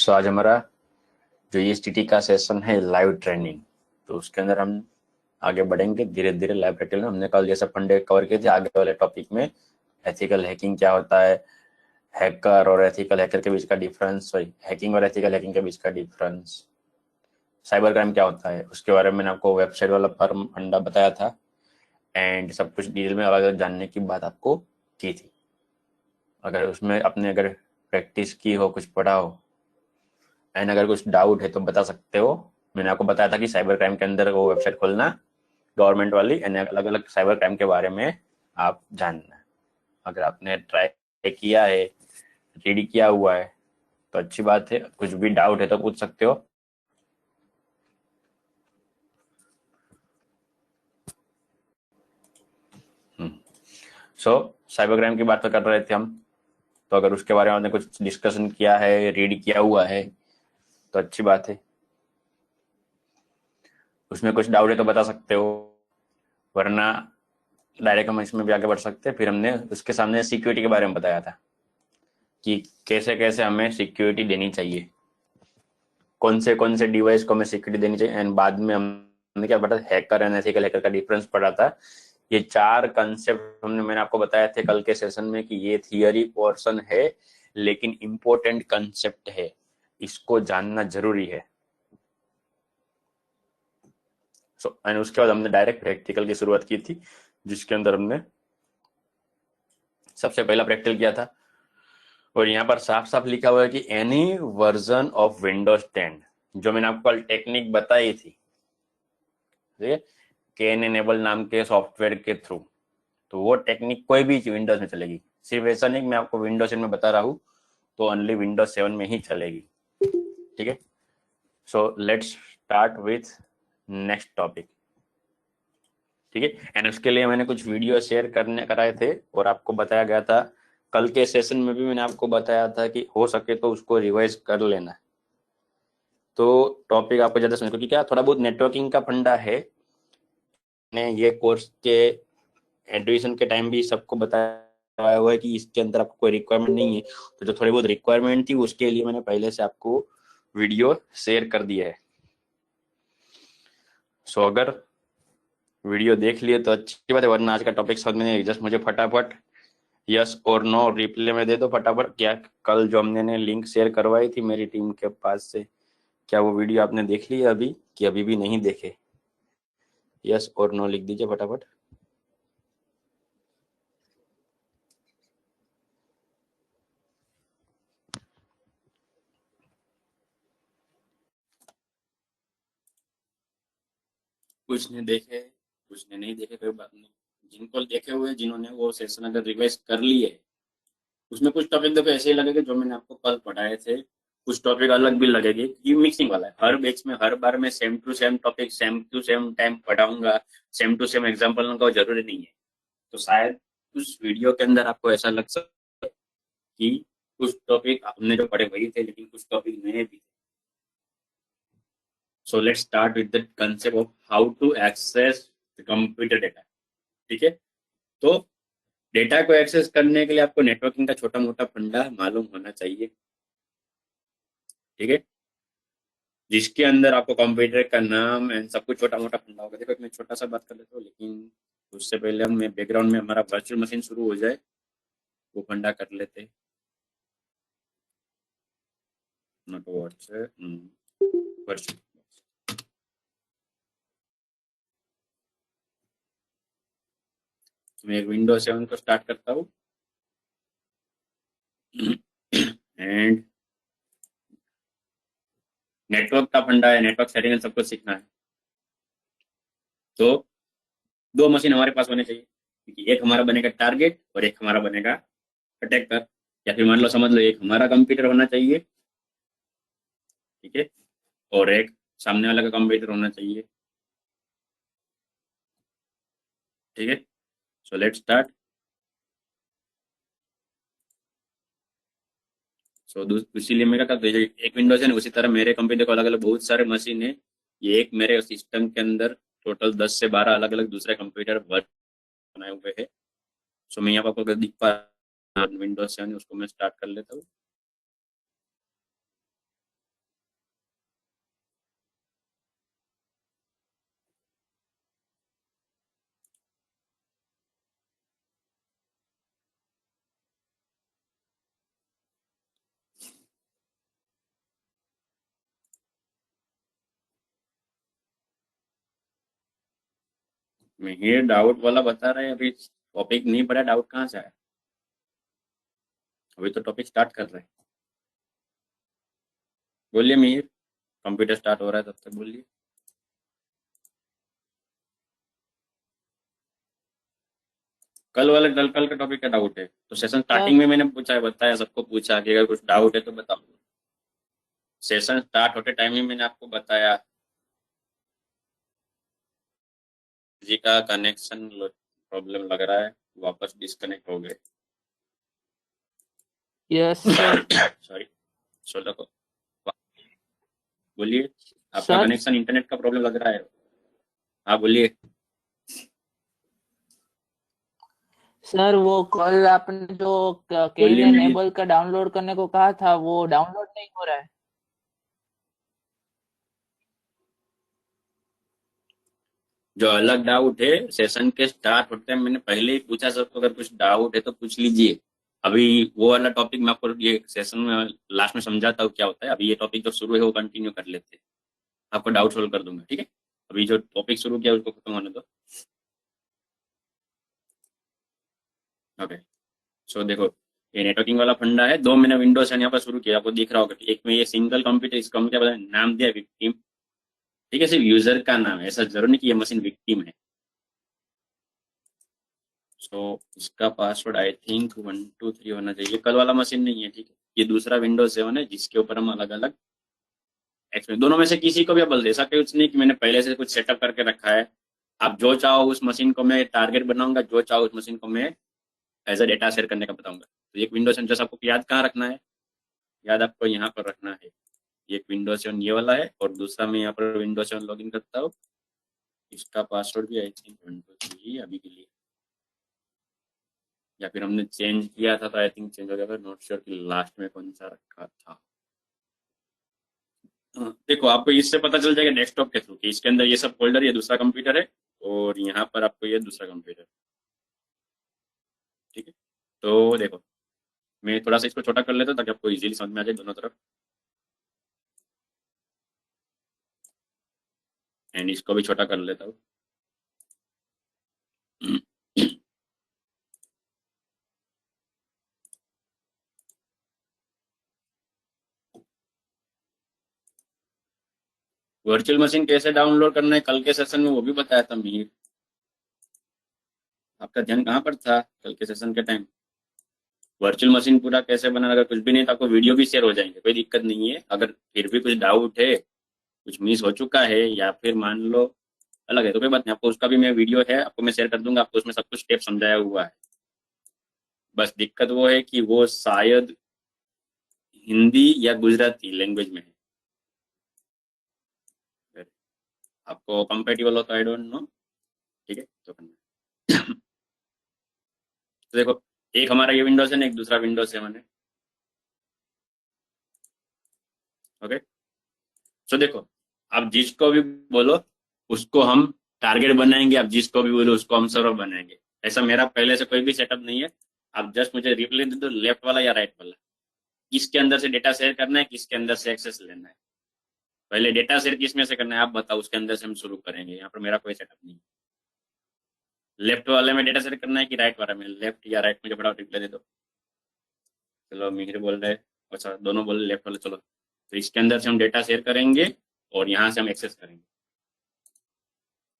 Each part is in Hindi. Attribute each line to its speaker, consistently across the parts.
Speaker 1: सो आज हमारा जो ESTT का सेशन है लाइव ट्रेनिंग, तो उसके अंदर हम आगे बढ़ेंगे धीरे धीरे लाइव प्रैक्टिकल में। हमने कल जैसे फंडे कवर किए थे, आगे वाले टॉपिक में एथिकल हैकिंग क्या होता है, हैकर और एथिकल हैकर के बीच का डिफरेंस, सॉरी हैकिंग और एथिकल हैकिंग के बीच का डिफरेंस, साइबर क्राइम क्या होता है उसके बारे में मैंने आपको वेबसाइट वाला फर्म फंडा बताया था एंड सब कुछ डिटेल में अलग अलग जानने की बात आपको की थी। अगर उसमें आपने अगर प्रैक्टिस की हो, कुछ पढ़ा हो एंड अगर कुछ डाउट है तो बता सकते हो। मैंने आपको बताया था कि साइबर क्राइम के अंदर वो वेबसाइट खोलना गवर्नमेंट वाली एंड अलग अलग साइबर क्राइम के बारे में आप जानना। अगर आपने ट्राई किया है, रीड किया हुआ है तो अच्छी बात है। कुछ भी डाउट है तो पूछ सकते हो। सो साइबर क्राइम की बात तो कर रहे थे हम, तो अगर उसके बारे में आपने कुछ डिस्कशन किया है, रीड किया हुआ है तो अच्छी बात है। उसमें कुछ डाउट है तो बता सकते हो, वरना डायरेक्ट हम इसमें भी आगे बढ़ सकते हैं। फिर हमने उसके सामने सिक्योरिटी के बारे में बताया था कि कैसे कैसे हमें सिक्योरिटी देनी चाहिए, कौन से डिवाइस को हमें सिक्योरिटी देनी चाहिए। एंड बाद में हमने क्या पढ़ा, हैकर एंड एथिकल हैकर का डिफरेंस पढ़ा था। ये चार कंसेप्ट मैंने आपको बताए थे कल के सेशन में कि ये थियरी पोर्शन है लेकिन इंपॉर्टेंट कंसेप्ट है, इसको जानना जरूरी है। एंड उसके बाद हमने डायरेक्ट प्रैक्टिकल की शुरुआत की थी, जिसके अंदर हमने सबसे पहला प्रैक्टिकल किया था। और यहाँ पर साफ साफ लिखा हुआ है कि एनी वर्जन ऑफ विंडोज 10, जो मैंने आपको कल टेक्निक बताई थी, ठीक है, कैन एनेबल नाम के सॉफ्टवेयर के थ्रू, तो वो टेक्निक कोई भी विंडोज में चलेगी। सिर्फ ऐसा नहीं मैं आपको विंडोज 7 में बता रहा हूँ, तो ओनली विंडोज 7 में ही चलेगी। ठीक है, सो let's start with next topic. ठीक है, एंड उसके लिए मैंने कुछ वीडियो शेयर कराए थे और आपको बताया गया था कल के सेशन में भी, मैंने आपको बताया था कि हो सके तो उसको रिवाइज कर लेना। तो टॉपिक आपको ज्यादा समझ, क्योंकि क्या थोड़ा बहुत नेटवर्किंग का फंडा है, ने ये कोर्स के एडमिशन के टाइम भी सबको बताया हुआ है कि इसके अंदर आपको कोई रिक्वायरमेंट नहीं है। तो जो थोड़ी बहुत रिक्वायरमेंट थी उसके लिए मैंने पहले से आपको वीडियो शेयर कर दिया है। सो अगर वीडियो देख लिए तो अच्छी बात है, वरना आज का टॉपिक समझ में नहीं, जस्ट मुझे फटाफट यस और नो रिप्लाई में दे दो फटाफट। क्या कल जो हमने लिंक शेयर करवाई थी मेरी टीम के पास से, क्या वो वीडियो आपने देख ली अभी कि अभी भी नहीं देखे? यस और नो लिख दीजिए फटाफट। कुछ ने देखे, कुछ ने नहीं देखे, कोई बात नहीं। जिनको देखे हुए, जिन्होंने वो सेशन अगर रिवाइज कर लिए, उसमें कुछ टॉपिक देखो ऐसे ही लगेंगे जो मैंने आपको कल पढ़ाए थे, कुछ टॉपिक अलग भी लगेंगे। ये मिक्सिंग वाला है, हर बैच में हर बार मैं same to same topic same to same time पढ़ाऊंगा, सेम टू सेम एग्जाम्पल लूंगा, जरूरी नहीं है। तो शायद उस वीडियो के अंदर आपको ऐसा लग सकता है कि कुछ टॉपिक हमने जो पढ़े वही थे लेकिन कुछ टॉपिक नए भी थे। So let's start with the concept of how to access the computer data. ठीक है, तो डेटा को एक्सेस करने के लिए आपको नेटवर्किंग का छोटा मोटा फंडा मालूम होना चाहिए। ठीक है, जिसके अंदर आपको कंप्यूटर का नाम एंड सब कुछ छोटा मोटा फंडा होगा। देखो मैं छोटा सा बात कर लेता हूँ, लेकिन उससे पहले हम बैकग्राउंड में हमारा वर्चुअल मशीन शुरू हो जाए वो फंडा कर लेते हैं। Not virtual. मैं एक विंडोज 7 को स्टार्ट करता हूँ एंड नेटवर्क का फंडा है, नेटवर्क सेटिंग सब कुछ सीखना है। तो दो मशीन हमारे पास होने चाहिए, क्योंकि एक हमारा बनेगा टारगेट और एक हमारा बनेगा अटैकर। या फिर मान लो, समझ लो, एक हमारा कंप्यूटर होना चाहिए, ठीक है, और एक सामने वाला का कंप्यूटर होना चाहिए। ठीक है, सो लेट्स स्टार्ट। सो इसीलिए मेरा का एक विंडोज है ना, उसी तरह मेरे कंप्यूटर को अलग अलग बहुत सारे मशीन है। ये एक मेरे सिस्टम के अंदर टोटल 10 से 12 अलग अलग दूसरे कंप्यूटर बनाए हुए हैं। सो मैं यहाँ पर आपको दिख पा विंडोज 7 उसको मैं स्टार्ट कर लेता हूँ। मिहिर डाउट वाला बता रहे हैं, अभी टॉपिक नहीं पढ़ा, डाउट कहाँ से आया? अभी तो टॉपिक स्टार्ट कर रहे हैं। बोलिए मिहिर, कंप्यूटर स्टार्ट हो रहा है तब तक बोलिए। कल का टॉपिक का डाउट है तो सेशन स्टार्टिंग में मैंने पूछा है, बताया, सबको पूछा कि अगर कुछ डाउट है तो बताओ। सेशन स्टार्ट होते टाइम ही मैंने आपको बताया। जी का कनेक्शन प्रॉब्लम लग रहा है, वापस डिस्कनेक्ट हो गए।
Speaker 2: Yes sir.
Speaker 1: सॉरी, सोलह को बोलिए, आपका कनेक्शन इंटरनेट का प्रॉब्लम लग रहा है। हाँ बोलिए।
Speaker 2: सर वो कल आपने जो केन
Speaker 1: बोलिए मिहिर।
Speaker 2: एनेबल का डाउनलोड करने को कहा था वो डाउनलोड नहीं हो रहा है।
Speaker 1: जो अलग डाउट है सेशन के स्टार्ट होते हैं, मैंने पहले ही पूछा सबको, अगर कुछ डाउट है तो पूछ लीजिए। अभी वो वाला टॉपिक मैं आपको ये सेशन में लास्ट में समझाता हूँ क्या होता है। अभी ये टॉपिक जो शुरू है वो कंटिन्यू कर लेते हैं, आपको डाउट सोल्व कर दूंगा, ठीक है। अभी जो टॉपिक शुरू किया उसको खत्म होने दो। ओके, सो देखो, ये नेटवर्किंग वाला फंडा है। दो मैंने विंडोज यहाँ पर शुरू किया, आपको दिख रहा होगा कि एक में ये सिंगल कंप्यूटर, इसका क्या बताया, नाम दिया विक्टिम, ठीक है, सिर्फ यूजर का नाम है, ऐसा जरूर नहीं कि ये मशीन विक्टिम है। सो इसका पासवर्ड आई थिंक 123 होना चाहिए। कल वाला मशीन नहीं है, ठीक है, ये दूसरा विंडोज 7 है जिसके ऊपर हम अलग अलग एक्सपेरिमेंट, दोनों में से किसी को भी आप बोल दे। ऐसा कुछ नहीं कि मैंने पहले से कुछ सेटअप करके रखा है। आप जो चाहो उस मशीन को मैं टारगेट बनाऊंगा, जो चाहो उस मशीन को मैं एज अ डेटा शेयर करने का बताऊंगा। तो एक विंडोज 7 जैसा आपको याद कहाँ रखना है, याद आपको यहाँ पर रखना है। एक विंडोज 7 ये वाला है और दूसरा मैं यहाँ पर विंडोज 7 लॉग इन करता हूँ। इसका पासवर्ड भी आई थिंक 123 अभी के लिए, या फिर हमने चेंज किया था तो आई थिंक चेंज हो गया था, नॉट श्योर कि लास्ट में कौन सा रखा था। देखो, आपको इससे पता चल जाएगा डेस्कटॉप के थ्रू कि इसके अंदर ये सब फोल्डर, ये दूसरा कंप्यूटर है और यहाँ पर आपको ये दूसरा कंप्यूटर, ठीक है। तो देखो, मैं थोड़ा सा इसको छोटा कर लेता हूँ ताकि आपको इजीली समझ में आ जाए दोनों तरफ, एंड इसको भी छोटा कर लेता हूँ। वर्चुअल मशीन कैसे डाउनलोड करना है कल के सेशन में वो भी बताया था मीर। आपका ध्यान कहाँ पर था कल के सेशन के टाइम? वर्चुअल मशीन पूरा कैसे बनाना, अगर कुछ भी नहीं तो आपको वीडियो भी शेयर हो जाएंगे, कोई दिक्कत नहीं है। अगर फिर भी कुछ डाउट है, कुछ मिस हो चुका है, या फिर मान लो अलग है तो कोई बात नहीं, आपको उसका भी मैं वीडियो है आपको मैं शेयर कर दूंगा। आपको उसमें सब कुछ स्टेप समझाया हुआ है। बस दिक्कत वो है कि वो शायद हिंदी या गुजराती लैंग्वेज में है। आपको कंपेटेबल हो तो आई डोंट नो, ठीक है तो करना। तो देखो, एक हमारा ये विंडोज है ना, एक दूसरा विंडोज 7 है। ओके, तो देखो, आप जिसको भी बोलो उसको हम टारगेट बनाएंगे, आप जिसको भी बोलो उसको हम सर्वर बनाएंगे। ऐसा मेरा पहले से कोई भी सेटअप नहीं है। आप जस्ट मुझे रिप्लाई दे दो, लेफ्ट वाला या राइट वाला, किसके अंदर से डेटा शेयर करना है, किसके अंदर से एक्सेस लेना है। पहले डेटा शेयर किस में से करना है आप बताओ, उसके अंदर से हम शुरू करेंगे। यहाँ पर मेरा कोई सेटअप नहीं है। लेफ्ट वाले में डेटा शेयर करना है कि राइट वाला में? लेफ्ट या राइट, मुझे फटाफट रिप्लाई दे दो। चलो मिहिर बोल रहे, अच्छा दोनों बोल लेफ्ट वाले, चलो। तो इसके अंदर से हम डेटा शेयर करेंगे और यहाँ से हम एक्सेस करेंगे।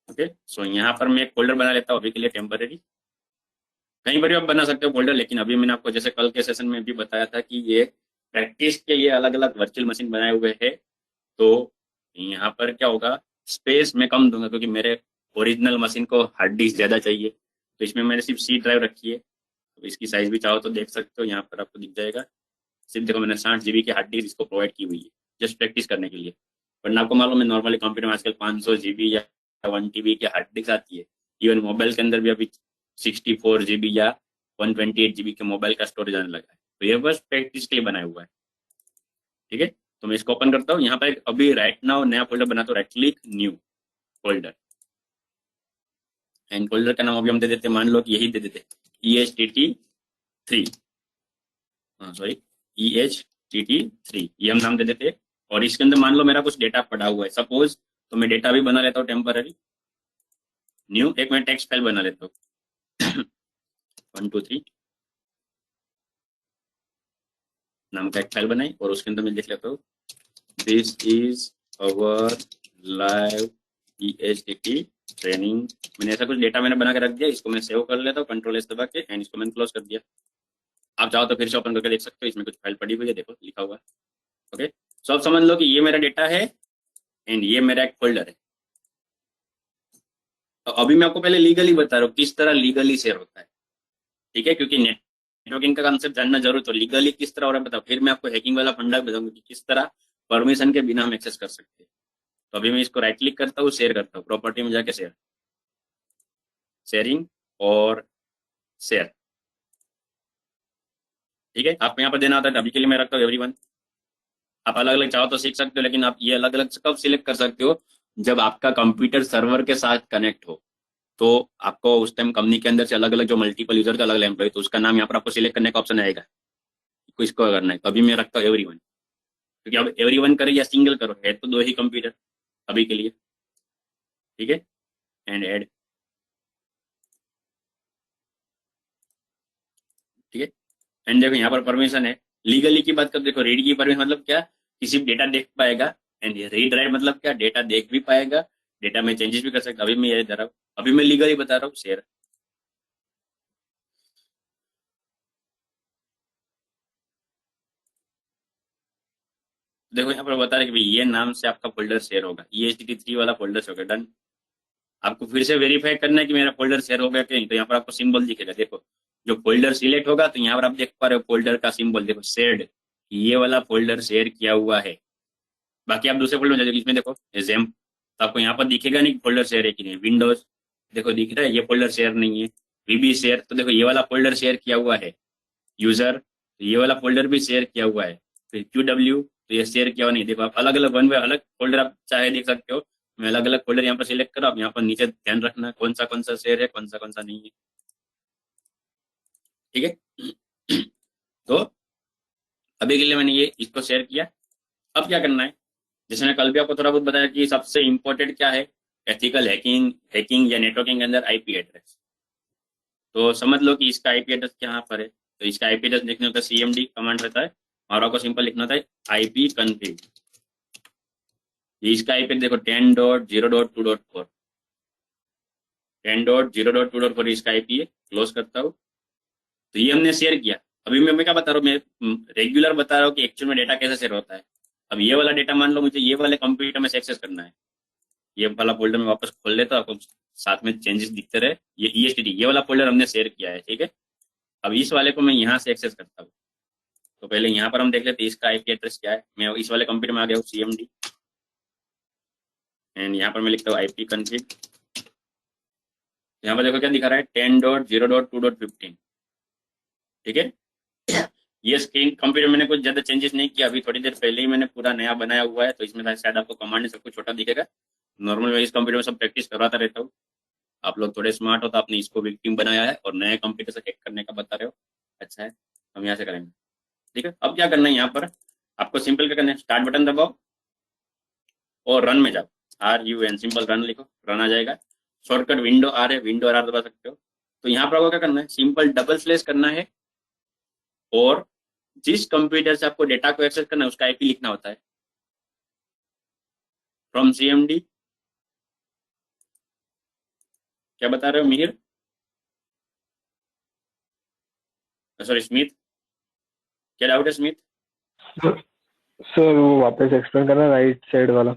Speaker 1: ओके, सो यहाँ पर मैं एक फोल्डर बना लेता हूँ अभी के लिए, टेम्पररी। कहीं पर भी आप बना सकते हो फोल्डर, लेकिन अभी मैंने आपको जैसे कल के सेशन में भी बताया था कि ये प्रैक्टिस के ये अलग अलग वर्चुअल मशीन बनाए हुए हैं। तो यहाँ पर क्या होगा, स्पेस में कम दूंगा क्योंकि मेरे ओरिजिनल मशीन को हार्ड डिस्क ज़्यादा चाहिए। तो इसमें मैंने सिर्फ सी ड्राइव रखी है। तो इसकी साइज भी चाहो तो देख सकते हो, यहाँ पर आपको दिख जाएगा। सिर्फ देखो, मैंने 60 GB की हार्ड डिस्क इसको प्रोवाइड की हुई है जस्ट प्रैक्टिस करने के लिए। वरना आपको मालूम है नॉर्मली कंप्यूटर में आजकल 500 GB या 1 TB की हार्ड डिस्क आती है। इवन मोबाइल के अंदर भी अभी 64 GB या 128 GB के मोबाइल का स्टोरेज आने लगा है। तो ये बस प्रैक्टिस के लिए बनाया हुआ है, ठीक है। तो मैं इसको ओपन करता हूँ। यहाँ पर अभी राइट नाउ नया फोल्डर बनाता हूँ, right click new folder, and folder का नाम अभी हम दे देते, मान लो कि यही दे देते, EHTT3, हाँ सॉरी, EHTT3 ये हम नाम दे देते। और इसके अंदर मान लो मेरा कुछ डेटा पड़ा हुआ है सपोज, तो मैं डेटा भी बना लेता हूँ टेम्पररी। न्यू, एक मैं टेक्स्ट फाइल बना लेता हूँ 1 2 3 नाम का एक फाइल बनाई और उसके अंदर मैं लिख लेता हूँ this is our live EHTT training. मैंने ऐसा कुछ डेटा मैंने बना के रख दिया, इसको मैं सेव कर लेता हूँ कंट्रोल एस दबा के एंड इसको मैंने क्लोज कर दिया। आप चाहो तो फिर से ओपन करके देख सकते हो, इसमें कुछ फाइल पड़ी हुई है, देखो लिखा हुआ है। ओके, सो अब समझ लो कि ये मेरा डेटा है एंड ये मेरा एक फोल्डर है। तो अभी मैं आपको पहले लीगली बता रहा हूँ किस तरह लीगली शेयर होता है, ठीक है, क्योंकि नेटवर्किंग का कांसेप्ट जानना जरूर, तो लीगली किस तरह हो रहा है बताओ, फिर मैं आपको हैकिंग वाला फंडा बताऊंगा कि किस तरह परमिशन के बिना हम एक्सेस कर सकते हैं। तो अभी मैं इसको राइट क्लिक करता हूँ, शेयर करता हूँ, प्रॉपर्टी में जाके शेयर, शेयरिंग और शेयर, ठीक है। आपको यहाँ पर देना होता है, अभी के लिए मैं रखता हूँ एवरीवन। आप अलग अलग चाहो तो सीख सकते हो, लेकिन आप ये अलग अलग कब सिलेक्ट कर सकते हो, जब आपका कंप्यूटर सर्वर के साथ कनेक्ट हो, तो आपको उस टाइम कंपनी के अंदर से अलग अलग जो मल्टीपल यूजर का अलग अलग एम्प्लॉय, तो उसका नाम यहाँ पर आपको सिलेक्ट करने का ऑप्शन आएगा, किसको करना है। तो अभी मैं रखता हूँ एवरीवन, क्योंकि अब एवरीवन करो या सिंगल करो, है तो दो ही कंप्यूटर अभी के लिए, ठीक है। एंड ऐड, ठीक है। एंड देखो यहाँ पर परमिशन है, लीगली की बात कर, देखो रीड की परमिशन मतलब क्या, किसी डेटा देख पाएगा, एंड रीड राइट मतलब क्या, डेटा देख भी पाएगा, डेटा में चेंजेस भी कर सकता। अभी मैं ये दे रहा हूँ, अभी मैं लीगली बता रहा हूँ, शेयर। देखो यहाँ पर बता रहे कि भाई ये नाम से आपका फोल्डर शेयर होगा, EHTT3 वाला फोल्डर शेयर होगा, डन। आपको फिर से वेरीफाई करना है कि मेरा फोल्डर शेयर हो गया कि नहीं, तो यहाँ पर आपको सिंबल दिखेगा, देखो जो फोल्डर सिलेक्ट होगा तो यहाँ पर आप देख पा रहे हो फोल्डर का सिंबल, देखो शेयर्ड, ये वाला फोल्डर शेयर किया हुआ है। बाकी आप दूसरे फोल्डर में जाओगे, इसमें देखो एग्जाम, तो आपको यहाँ पर दिखेगा नहीं फोल्डर शेयर है कि नहीं। विंडोज देखो दिख रहा है, ये फोल्डर शेयर नहीं है। VB शेयर, तो देखो ये वाला फोल्डर शेयर किया हुआ है। यूजर, तो ये वाला फोल्डर भी शेयर किया हुआ है। फिर QW, तो ये शेयर किया हुआ नहीं। देखो आप अलग अलग वन बाय अलग फोल्डर आप चाहे देख सकते हो। मैं अलग अलग फोल्डर यहाँ पर सिलेक्ट करो, आप यहाँ पर नीचे ध्यान रखना कौन सा शेयर है, कौन सा नहीं है, ठीक है। तो अभी के लिए मैंने ये इसको शेयर किया। अब क्या करना है, जैसे मैं कल भी आपको थोड़ा बहुत बताया कि सबसे इंपॉर्टेंट क्या है, एथिकल हैकिंग, हैकिंग या नेटवर्किंग के अंदर IP एड्रेस। तो समझ लो कि इसका IP एड्रेस कहाँ पर है, तो इसका IP एड्रेस लिखने होता है CMD कमांड रहता है, और आपको सिंपल लिखना होता है IP config। इसका IP देखो 10.0.2.4, 10.0.2.4 इसका IP है। क्लोज करता हूँ, तो ये हमने शेयर किया। अभी मैं क्या बता रहा हूँ, मैं रेगुलर बता रहा हूँ कि एक्चुअल में डेटा कैसे शेयर होता है। अब ये वाला डेटा मान लो मुझे ये वाले कंप्यूटर में से एक्सेस करना है, ये वाला फोल्डर में वापस खोल लेता हूँ, आपको साथ में चेंजेस दिखते रहे। ये EHTT ये वाला फोल्डर हमने शेयर किया है, ठीक है। अब इस वाले को मैं यहाँ से एक्सेस करता हूँ, तो पहले यहाँ पर हम देख लेते हैं इसका IP एड्रेस क्या है। मैं इस वाले कंप्यूटर में आ गया हूँ CMD, एंड यहाँ पर मैं लिखता हूँ IP config। यहाँ पर देखो क्या दिखा रहा है 10.0.2.15, ठीक है। ये स्क्रीन कंप्यूटर मैंने कुछ ज्यादा चेंजेस नहीं किया, अभी थोड़ी देर पहले ही मैंने पूरा नया बनाया हुआ है, तो इसमें शायद आपको कमांड सब कुछ छोटा दिखेगा। नॉर्मल मैं इस कंप्यूटर में सब प्रैक्टिस करवाता रहता हूँ। आप लोग थोड़े स्मार्ट हो तो आपने इसको विक्टिम बनाया है और नए कंप्यूटर से हैक करने का बता रहे हो, अच्छा है, हम यहाँ से करेंगे, ठीक है। अब क्या करना है, यहाँ पर आपको सिंपल क्या करना है, स्टार्ट बटन दबाओ और रन में जाओ, RUN सिंपल रन लिखो, रन आ जाएगा। शॉर्टकट विंडो R है, विंडो R दबा सकते हो। तो यहाँ पर आपको क्या करना है, सिंपल डबल स्लैश करना है, और जिस कंप्यूटर से आपको डेटा को एक्सेस करना है उसका IP लिखना होता है, फ्रॉम CMD। क्या बता रहे हो मिहिर, सॉरी स्मिथ, क्या डाउट है स्मिथ?
Speaker 3: सर वो वापस एक्सप्लेन करना, राइट साइड वाला।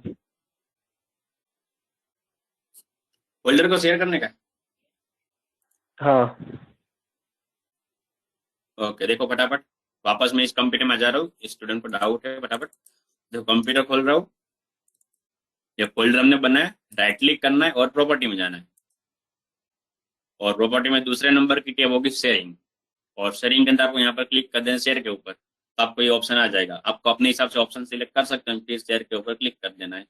Speaker 1: फोल्डर को शेयर करने का,
Speaker 3: हाँ
Speaker 1: ओके। देखो फटाफट वापस मैं इस कंप्यूटर में जा रहा हूँ, स्टूडेंट को डाउट है, फटाफट देखो कंप्यूटर खोल रहा हूँ, ये फोल्डर हमने बनाया, राइट क्लिक करना है और प्रॉपर्टी में जाना है, और प्रॉपर्टी में दूसरे नंबर की टैब होगी शेयरिंग, और शेयरिंग के अंदर आपको यहाँ पर क्लिक कर देना शेयर के ऊपर, तो आपको ये ऑप्शन आ जाएगा। आपको अपने हिसाब से ऑप्शन सिलेक्ट कर सकते हैं, फिर शेयर के ऊपर क्लिक कर देना है।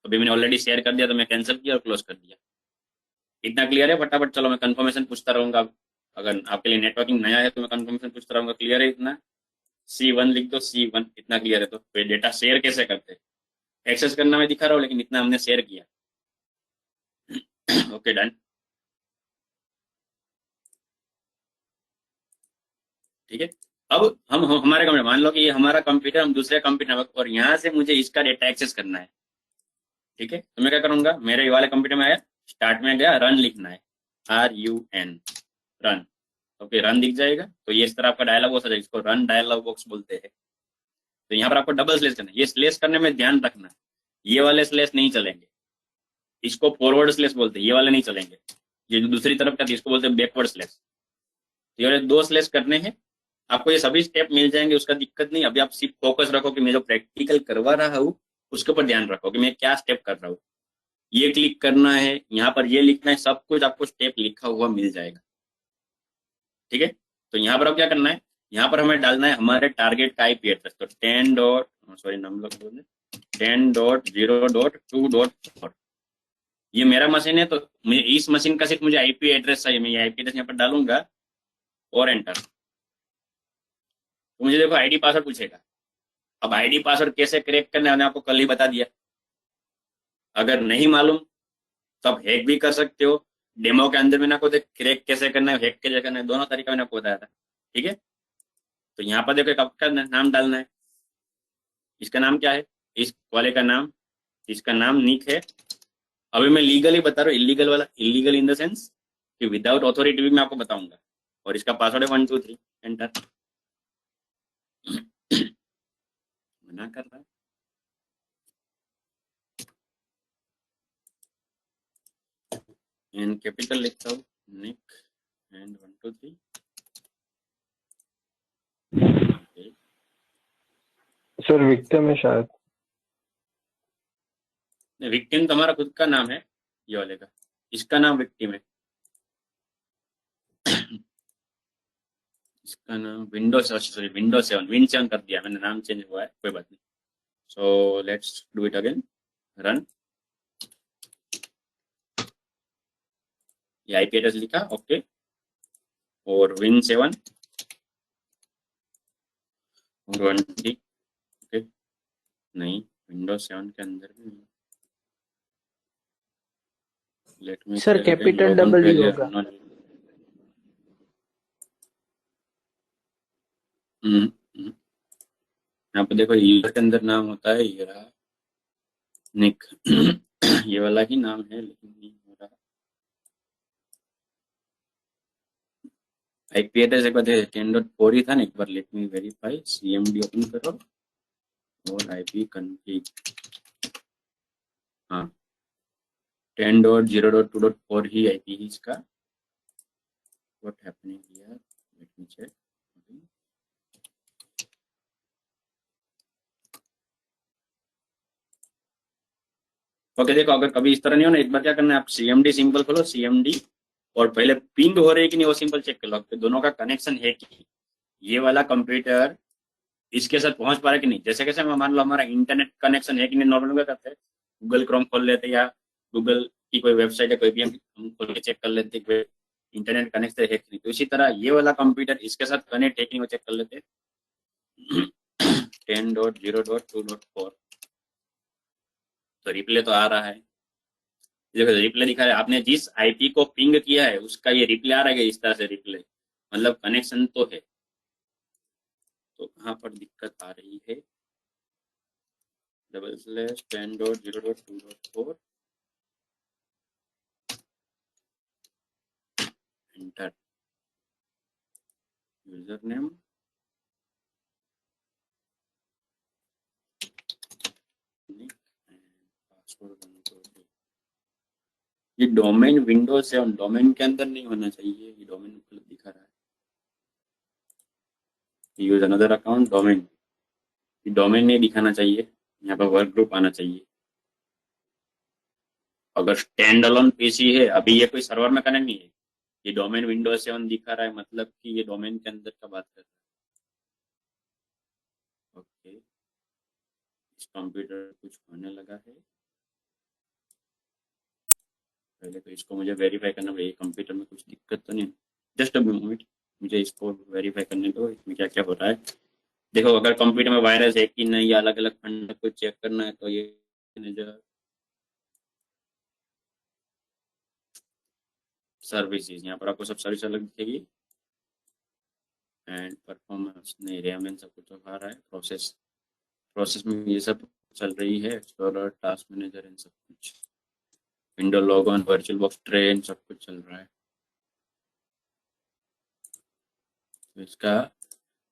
Speaker 1: अभी मैंने ऑलरेडी शेयर कर दिया तो मैं कैंसिल किया और क्लोज कर दिया। इतना क्लियर है? फटाफट चलो मैं कंफर्मेशन पूछता रहूंगा, अगर आपके लिए नेटवर्किंग नया है तो मैं कंफर्मेशन पूछता रहूंगा। क्लियर है इतना? C1 लिख दो, C1 इतना क्लियर है? तो फिर डेटा शेयर कैसे करते हैं, एक्सेस करना मैं दिखा रहा हूँ, लेकिन इतना हमने शेयर किया। Okay done. ठीक है, अब हम हमारे कंप्यूटर, मान लो कि ये हमारा कंप्यूटर, हम दूसरे कंप्यूटर और यहाँ से मुझे इसका डेटा एक्सेस करना है। ठीक है, तो मैं क्या करूंगा, मेरे ये वाले कंप्यूटर में आया, स्टार्ट में गया, रन लिखना है, RUN, रन। ओके, रन दिख जाएगा। तो ये इस तरह आपका डायलॉग बॉक्स आ जाएगा, इसको रन डायलॉग बॉक्स बोलते हैं। तो यहाँ पर आपको डबल स्लेश करना है। ये स्लेश करने में ध्यान रखना, ये वाले स्लेश नहीं चलेंगे, इसको फॉरवर्ड स्लेश बोलते हैं, ये वाले नहीं चलेंगे। ये जो दूसरी तरफ का इसको बोलते हैं बैकवर्ड स्लेश। ये वाले 2 स्लेश करने हैं। आपको ये सभी स्टेप मिल जाएंगे, उसका दिक्कत नहीं। अभी आप सिर्फ फोकस रखो कि मैं जो प्रैक्टिकल करवा रहा हूँ उसके ऊपर ध्यान रखो कि मैं क्या स्टेप कर रहा हूँ। ये क्लिक करना है, यहाँ पर ये लिखना है, सब कुछ आपको स्टेप लिखा हुआ मिल जाएगा। ठीक है, तो यहाँ पर अब क्या करना है, यहाँ पर हमें डालना है हमारे टारगेट का IP एड्रेस। तो 10 डॉट, सॉरी नाम लोग बोल 10.0.2.4, ये मेरा मशीन है, तो मैं इस मशीन का सिर्फ मुझे IP एड्रेस चाहिए। मैं ये IP एड्रेस यहाँ पर डालूंगा और एंटर। तो मुझे देखो ID पासवर्ड पूछेगा। अब ID पासवर्ड कैसे क्रैक करना है मैंने आपको कल ही बता दिया। अगर नहीं मालूम तो आप हैक भी कर सकते हो। डेमो के अंदर मैंने आपको क्रैक कैसे करना है, हैक कैसे करना है, दोनों तरीका मैंने आपको बताया था। ठीक है, तो यहाँ पर देखो एक आपका नाम डालना है। इसका नाम क्या है, इस वाले का नाम, इसका नाम निक है। अभी मैं लीगली बता रहा हूँ, इलीगल वाला, इलीगल इन द सेंस कि विदाउट ऑथोरिटी भी मैं आपको बताऊंगा। और इसका पासवर्ड है 1 2 3, एंटर। मना कर रहा है। एन कैपिटल लिखता हूँ, निक एंड 1 2 3।
Speaker 3: सर विक्टिम है शायद।
Speaker 1: विक्टिम तो हमारा खुद का नाम है, ये वाले का, इसका नाम विक्टिम है। इसका नाम विंडोज, सॉरी विंडोज 7, विन 7 कर दिया मैंने, नाम चेंज हुआ है, कोई बात नहीं। So let's do it again, run. ये IP एड्रेस लिखा, ओके। और विन 7 और 1 3, ओके। नहीं, विंडोज 7 के अंदर भी नहीं। Let me
Speaker 2: sir
Speaker 1: check again,
Speaker 2: capital
Speaker 1: login
Speaker 2: double E
Speaker 1: failure
Speaker 2: होगा।
Speaker 1: नॉट। यहाँ पे देखो यूजर के अंदर नाम होता है ये रहा, निक। ये वाला ही नाम है लेकिन नहीं हो रहा। IP एड्रेस एक बार 10.4 ही था ना, एक बार let me verify. CMD open करो और IP कन्फिग, हाँ 10.0.2.4 ही IP है इसका। What happening here, let me check. Okay, देखो अगर कभी इस तरह नहीं हो ना, एक बार क्या करना है, आप CMD सिंपल खोलो, CMD, और पहले पिंग हो रही है कि नहीं वो सिंपल चेक कर लो, तो दोनों का कनेक्शन है कि ये वाला कंप्यूटर इसके साथ पहुंच पा रहा है कि नहीं। जैसे कैसे मान लो हमारा इंटरनेट कनेक्शन है कि नहीं, नॉर्मल क्या करते हैं, गूगल क्रोम खोल लेते हैं या गूगल की कोई वेबसाइट है कोई भी, हम खोल के चेक कर लेते हैं कि इंटरनेट कनेक्ट है कि नहीं। तो इसी तरह ये वाला कंप्यूटर इसके साथ कनेक्ट है कि नहीं वो चेक कर लेते हैं। 10.0.2.4, तो रिप्ले तो आ रहा है, देखो रिप्ले दिखा रहा है। आपने जिस IP को पिंग किया है उसका ये रिप्ले आ रहा है, इस तरह से रिप्ले, मतलब कनेक्शन तो है। तो कहाँ पर दिक्कत आ रही है, $10.0.2.4, एंटर। User name, password 1 2 3। ये डोमेन विंडोज 7 डोमेन के अंदर नहीं होना चाहिए, ये डोमेन उपलब्ध दिखा रहा है। यूज अनदर अकाउंट डोमेन, ये डोमेन नहीं दिखाना चाहिए, यहाँ पर वर्क ग्रुप आना चाहिए। अगर स्टैंड अलोन PC है, अभी ये कोई सर्वर में कनेक्ट नहीं है, ये डोमेन विंडोज 7 दिखा रहा है, मतलब कि ये डोमेन के अंदर का बात कर रहा है। ओके, इस कंप्यूटर कुछ होने लगा है। पहले तो इसको मुझे वेरीफाई करना पड़ेगा, कंप्यूटर में कुछ दिक्कत तो नहीं। जस्ट अ मिनट, मुझे इसको वेरीफाई करने दो, इसमें क्या क्या हो रहा है। देखो अगर कंप्यूटर में वायरस है कि नहीं, या अलग अलग फंड को चेक करना है, तो ये सर्विसेज, यहाँ पर आपको सब सर्विस अलग दिखेगी। एंड परफॉर्मेंस नहीं, रैम एंड सब कुछ आ रहा है। प्रोसेस में ये सब चल रही है, एक्सप्लोरर, टास्क मैनेजर, इन सब कुछ, window log on, virtual box train, सब कुछ चल रहा है। तो इसका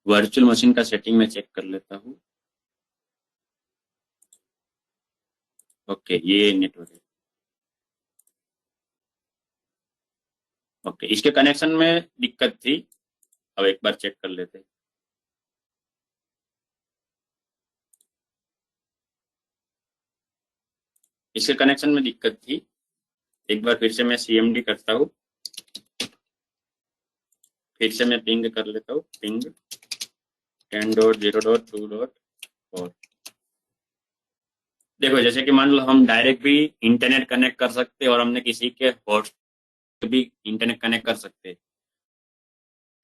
Speaker 1: वर्चुअल मशीन का सेटिंग में चेक कर लेता हूँ। ओके, ये नेटवर्क है। ओके, इसके कनेक्शन में दिक्कत थी, अब एक बार चेक कर लेते हैं। इसके कनेक्शन में दिक्कत थी, एक बार फिर से मैं CMD करता हूँ, फिर से मैं पिंग कर लेता हूँ, पिंग 10.0.2.4। देखो जैसे कि मान लो हम डायरेक्ट भी इंटरनेट कनेक्ट कर सकते हैं और हमने किसी के हॉट भी इंटरनेट कनेक्ट कर सकते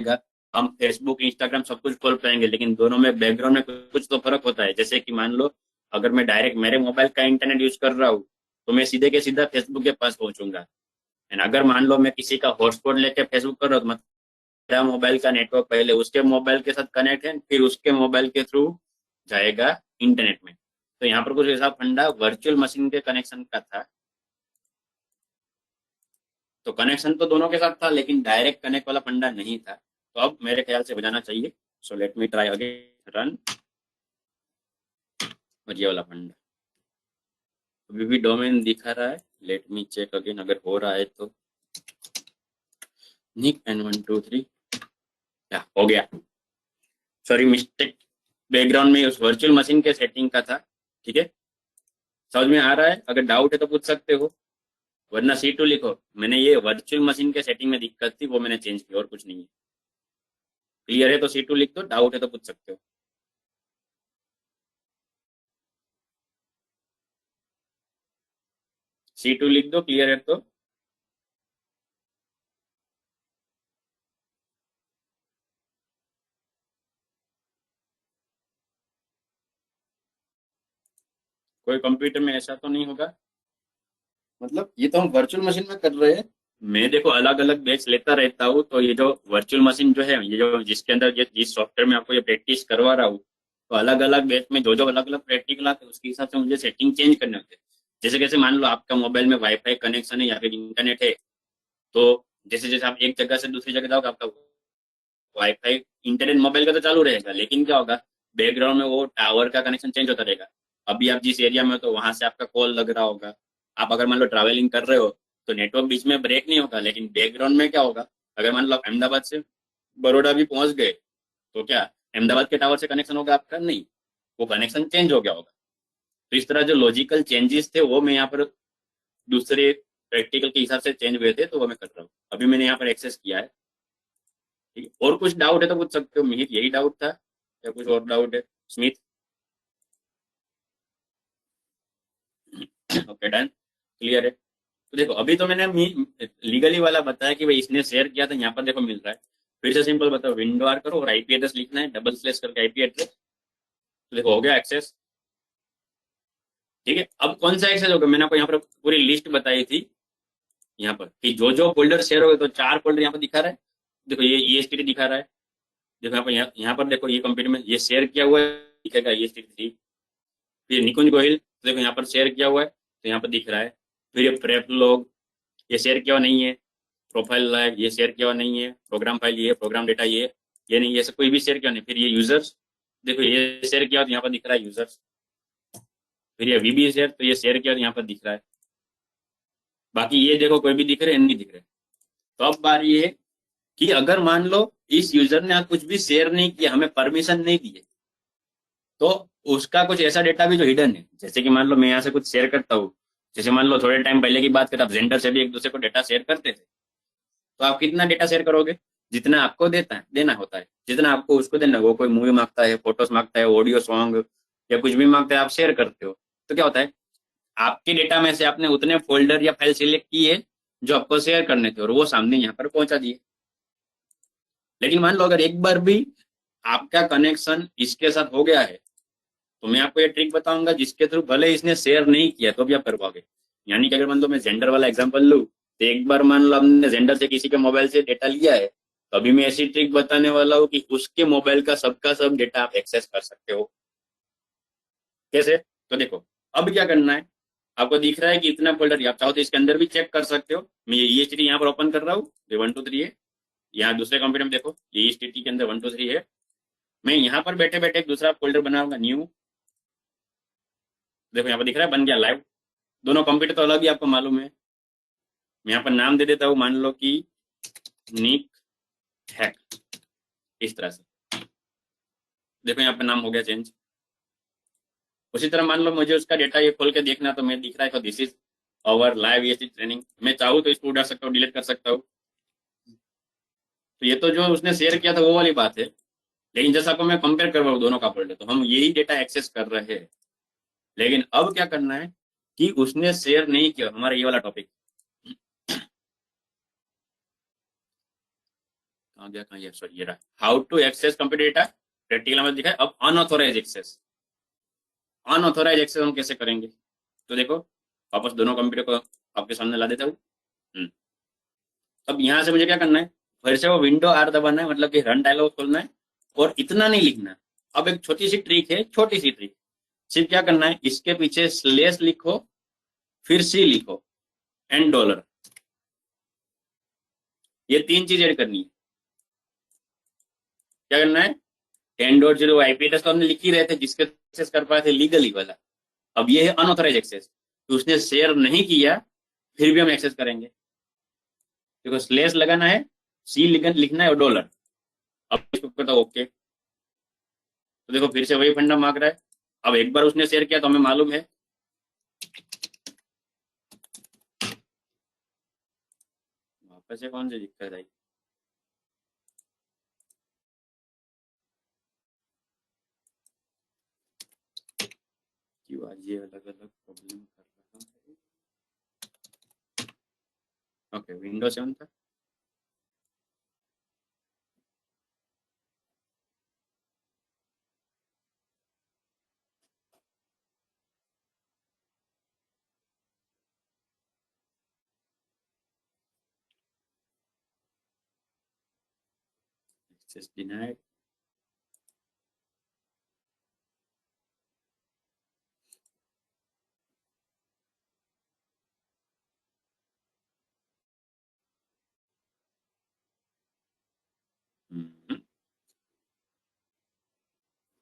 Speaker 1: हैं। हम फेसबुक, इंस्टाग्राम सब कुछ खोल पाएंगे, लेकिन दोनों में बैकग्राउंड में कुछ तो फर्क होता है। जैसे कि मान लो अगर मैं डायरेक्ट मेरे मोबाइल का इंटरनेट यूज कर रहा हूँ तो मैं सीधे के सीधा फेसबुक के पास पहुंचूंगा। एंड अगर मान लो मैं किसी का हॉटस्पॉट लेके फेसबुक कर रहा हूँ, मेरा मोबाइल का नेटवर्क पहले उसके मोबाइल के साथ कनेक्ट है, फिर उसके मोबाइल के थ्रू जाएगा इंटरनेट में। तो यहाँ पर कुछ ऐसा फंडा वर्चुअल मशीन के कनेक्शन का था। तो कनेक्शन तो दोनों के साथ था, लेकिन डायरेक्ट कनेक्ट वाला फंडा नहीं था। तो अब मेरे ख्याल से हो जाना चाहिए। So let me try again, run, और ये वाला फंडा अभी भी डोमेन दिखा रहा है। लेट मी चेक अगेन, अगर हो रहा है तो निक N123, या हो गया। सॉरी, मिस्टेक बैकग्राउंड में उस वर्चुअल मशीन के सेटिंग का था। ठीक है, समझ में आ रहा है? अगर डाउट है तो पूछ सकते हो, वरना C2 लिखो। मैंने ये वर्चुअल मशीन के सेटिंग में दिक्कत थी, वो मैंने चेंज की, और कुछ नहीं है। क्लियर है तो C2 लिख दो, डाउट है तो पूछ सकते हो। C2 लिख दो, क्लियर है तो। कोई कंप्यूटर में ऐसा तो नहीं होगा, मतलब ये तो हम वर्चुअल मशीन में कर रहे हैं। मैं देखो अलग अलग बैच लेता रहता हूँ, तो ये जो वर्चुअल मशीन जो है, ये जो जिसके अंदर जिस सॉफ्टवेयर में आपको ये प्रैक्टिस करवा रहा हूँ, तो अलग अलग बैच में जो जो अलग अलग प्रैक्टिकल आते हैं उसके हिसाब से मुझे सेटिंग चेंज करने होते हैं। जैसे कैसे मान लो आपका मोबाइल में वाईफाई कनेक्शन है या फिर इंटरनेट है, तो जैसे जैसे आप एक जगह से दूसरी जगह जाओगे, आपका वाईफाई इंटरनेट मोबाइल का तो चालू रहेगा, लेकिन क्या होगा, बैकग्राउंड में वो टावर का कनेक्शन चेंज होता रहेगा। अभी आप जिस एरिया में हो तो वहां से आपका कॉल लग रहा होगा। आप अगर मान लो ट्रैवलिंग कर रहे हो तो नेटवर्क बीच में ब्रेक नहीं होगा, लेकिन बैकग्राउंड में क्या होगा, अगर मान लो आप अहमदाबाद से बड़ौदा भी पहुंच गए तो क्या अहमदाबाद के टावर से कनेक्शन होगा आपका? नहीं, वो कनेक्शन चेंज हो गया होगा। तो इस तरह जो लॉजिकल चेंजेस थे वो मैं यहाँ पर दूसरे प्रैक्टिकल के हिसाब से चेंज हुए थे, तो वो मैं कर रहा हूँ। अभी मैंने यहाँ पर एक्सेस किया है। ठीक है, और कुछ डाउट है तो पूछ सकते हो। मिहिर, यही डाउट था या कुछ और डाउट है? स्मिथ, ओके, डन, क्लियर है। तो देखो अभी तो मैंने लीगली वाला बताया कि भाई इसने शेयर किया था, यहाँ पर देखो मिल रहा है। फिर से सिंपल बताओ, विंडो आर करो और IP एड्रेस लिखना है, डबल स्लैश करके IP एड्रेस। तो देखो हो गया एक्सेस। ठीक है, अब कौन सा एक्सेस होगा, मैंने आपको यहाँ पर पूरी लिस्ट बताई थी यहाँ पर कि जो जो फोल्डर शेयर हो गए, तो 4 फोल्डर यहाँ पर दिखा रहा है। देखो ये ESTT दिखा रहा है। देखो यहाँ पर देखो ये कंप्यूटर में ये शेयर किया हुआ है, दिखेगा ESTT3। फिर निकुंज गोहिल, तो देखो यहाँ पर शेयर किया हुआ है तो यहाँ पर दिख रहा है। फिर ये प्रेप लॉग, ये शेयर किया हुआ नहीं है। प्रोफाइल लाइव, ये शेयर किया हुआ नहीं है। प्रोग्राम फाइल, ये प्रोग्राम डेटा, ये नहीं, ये सब कोई भी शेयर किया नहीं। फिर ये यूजर्स, देखो ये शेयर किया तो यहाँ पर दिख रहा है यूजर्स। फिर ये VB शेयर, तो ये शेयर किया तो यहाँ पर दिख रहा है। बाकी ये देखो कोई भी दिख रहे, नहीं दिख रहे। तो अब बात ये है कि अगर मान लो इस यूजर ने कुछ भी शेयर नहीं किया, हमें परमिशन नहीं दी है, तो उसका कुछ ऐसा डेटा भी जो हिडन है। जैसे कि मान लो मैं यहाँ से कुछ शेयर करता हूँ, जैसे मान लो थोड़े टाइम पहले की बात करें, आप जेंडर से भी एक दूसरे को डेटा शेयर करते थे। तो आप कितना डेटा शेयर करोगे? जितना आपको देना होता है, जितना आपको उसको देना। वो कोई मूवी मांगता है, फोटोज मांगता है, ऑडियो सॉन्ग या कुछ भी मांगता है, आप शेयर करते हो। तो क्या होता है, आपके डेटा में से आपने उतने फोल्डर या फाइल सिलेक्ट किए जो आपको शेयर करने थे, और वो सामने यहाँ पर पहुंचा दिए। लेकिन मान लो अगर एक बार भी आपका कनेक्शन इसके साथ हो गया है, तो मैं आपको ये ट्रिक बताऊंगा जिसके थ्रू भले इसने शेयर नहीं किया तो भी आप कर पाओगे। यानी कि अगर मान लो मैं जेंडर वाला एग्जांपल लूं, तो एक बार मान लो हमने जेंडर से किसी के मोबाइल से डेटा लिया है, तो अभी मैं ऐसी ट्रिक बताने वाला हूँ कि उसके मोबाइल का सबका सब डेटा आप एक्सेस कर सकते हो। कैसे? तो देखो, अब क्या करना है, आपको दिख रहा है कि इतना फोल्डर, आप चाहो तो इसके अंदर भी चेक कर सकते हो। मैं ये स्थिति यहाँ पर ओपन कर रहा हूँ, ये 1 2 3 है। यहाँ दूसरे कंप्यूटर में देखो, ये स्थिति के अंदर 1 2 3 है। मैं यहाँ पर बैठे बैठे एक दूसरा फोल्डर बनाऊंगा, न्यू। देखो यहाँ पर दिख रहा है, बन गया लाइव। दोनों कंप्यूटर तो अलग ही, आपको मालूम है। मैं यहाँ पर नाम दे देता हूँ, मान लो कि निक हैक, इस तरह से। देखो यहाँ पर नाम हो गया चेंज। उसी तरह मान लो मुझे उसका डेटा ये खोल के देखना, तो मैं दिख रहा है दिस इज अवर लाइव ये ट्रेनिंग। मैं चाहूँ तो इसको उड़ा सकता हूँ, डिलीट कर सकता हूँ। तो ये तो जो उसने शेयर किया था वो वाली बात है, लेकिन जैसा को मैं कंपेयर कर रहा हूँ दोनों का फोल्डर, तो हम यही डेटा एक्सेस कर रहे हैं। लेकिन अब क्या करना है कि उसने शेयर नहीं किया, हमारा ये वाला टॉपिक कहाँ गया, कहाँ, सॉरी ये रहा, how to access computer data. Practical में दिखा है। अब अनऑथोराइज एक्सेस, अनऑथोराइज एक्सेस हम कैसे करेंगे? तो देखो, वापस दोनों कंप्यूटर को आपके सामने ला देता हूँ। अब यहाँ से मुझे क्या करना है, फिर से वो विंडो आर दबाना है, मतलब कि रन डायलॉग खोलना है, और इतना नहीं लिखना। अब एक छोटी सी ट्रिक है, छोटी सी ट्रिक। सिर्फ क्या करना है, इसके पीछे स्लेश लिखो, फिर सी लिखो, एंड डॉलर। ये 3 चीज ऐड करनी है। क्या करना है, 10.0 आईपी एड्रेस तो हमने लिख ही रहे थे, जिसके एक्सेस कर पाए थे लीगली वाला। अब ये है अनऑथराइज एक्सेस, तो उसने शेयर नहीं किया, फिर भी हम एक्सेस करेंगे। देखो, स्लेश लगाना है, सी लिखना है, और डॉलर। अब इसको करता ओके। तो देखो फिर से वही फंडा मांग रहा है। अब एक बार उसने शेयर किया तो हमें मालूम है। वापस से कौन सी दिक्कत आई? क्यों आज ये अलग अलग प्रॉब्लम कर रहा है? ओके, विंडो 7 था। Access denied.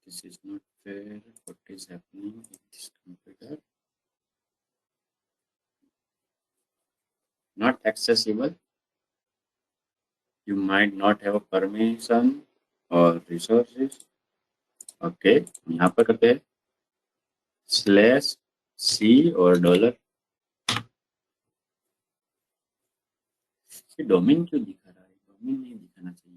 Speaker 1: This is not fair. What is happening in this computer? Not accessible. You might not have a permission or resources. Okay, यहाँ पर करते हैं स्लैश सी और डॉलर। डोमेन क्यों दिखा रहा है? डोमेन नहीं दिखाना चाहिए।